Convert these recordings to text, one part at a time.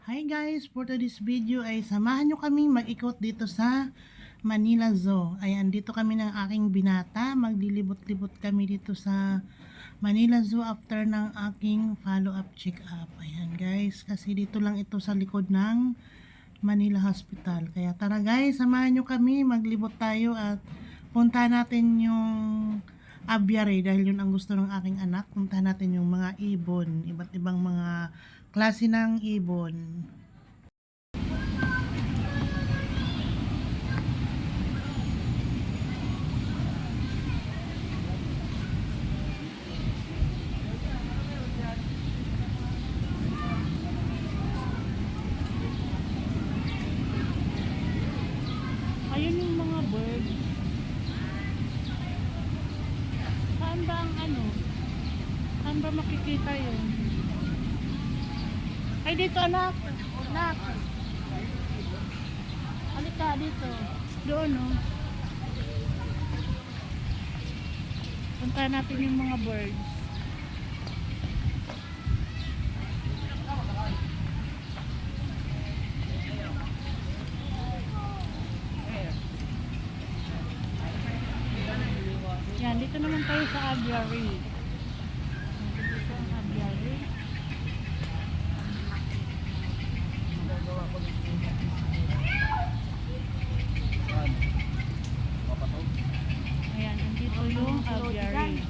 Hi guys, for today's video ay samahan nyo kaming mag-ikot dito sa Manila Zoo. Ayan, dito kami ng aking binata. Maglilibot-libot kami dito sa Manila Zoo after ng aking follow-up check-up. Ayan guys, kasi dito lang ito sa likod ng Manila Hospital. Kaya tara guys, samahan nyo kami, maglibot tayo at punta natin yung aviary dahil yun ang gusto ng aking anak. Punta natin yung mga ibon, iba't ibang mga klase ng ibon. Ayun yung mga bird. Saan ba ang ano? Saan ba makikita yun? Ay, dito anak. Anak. Halika dito. Doon no. Punta natin yung mga birds. Yan, dito naman tayo sa aviary. Dito sa aviary. Ayan, andito yung aviary.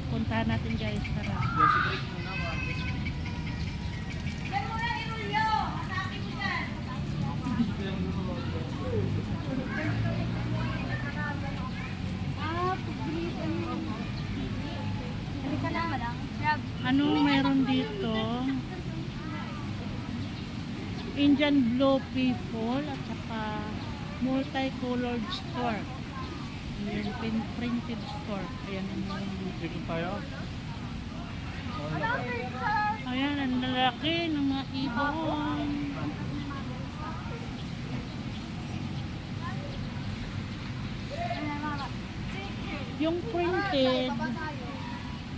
Puntahan natin guys, tara. Ano meron dito? Indian blue people at saka multicolored stork. Ayan, printed stork. Ayan ang meron dito. Ayan, ang lalaki ng mga ibon.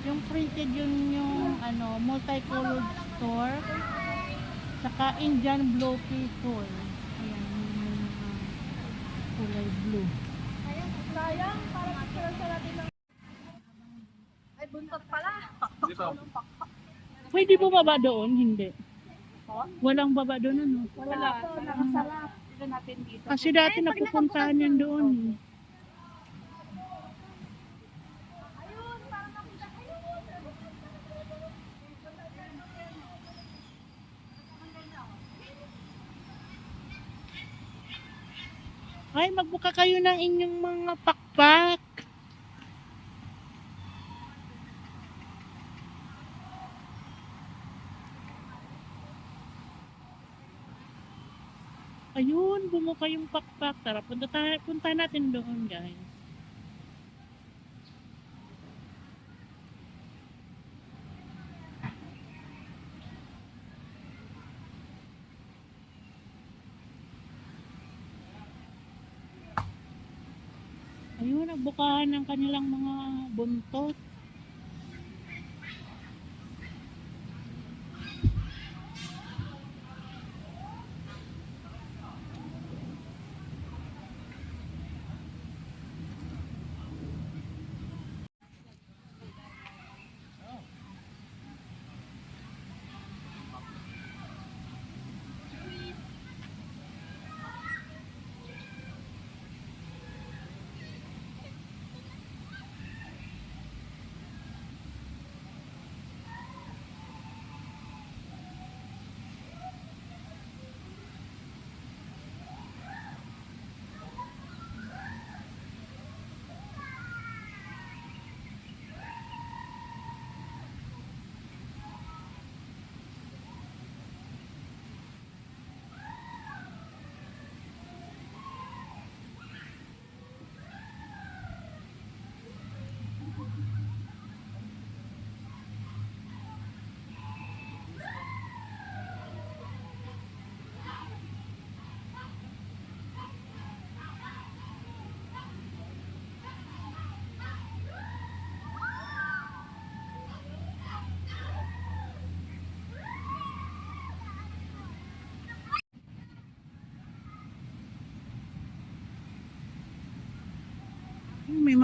Yung printed yung ano, multicolored stork saka Indian blue people. Ayan, yung kulay blue. Sayang, para picture sa natin ng... Ay, buntot pala. Dito. Pwede bumaba doon? Hindi. Walang baba doon ano? Wala. Nakasalap. Dito natin dito. Kasi dati napupuntahan yan doon. Ayun, para makita. Ayun. Ay, magbuka kayo ng inyong mga pakpak. Ayun, bumuka yung pakpak. Tara, punta natin doon, guys. Ayun, nagbukahan ng kanilang mga buntot.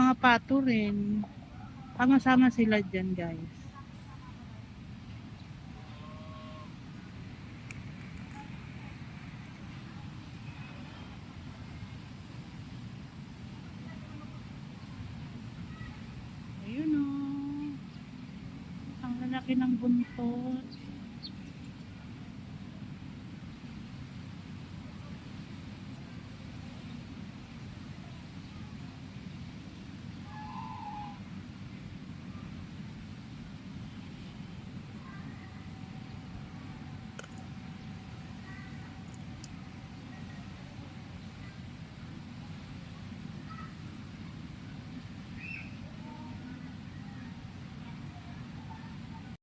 mga pato rin. Sama-sama sila dyan, guys. Ayun o. Ang lalaki ng buntot.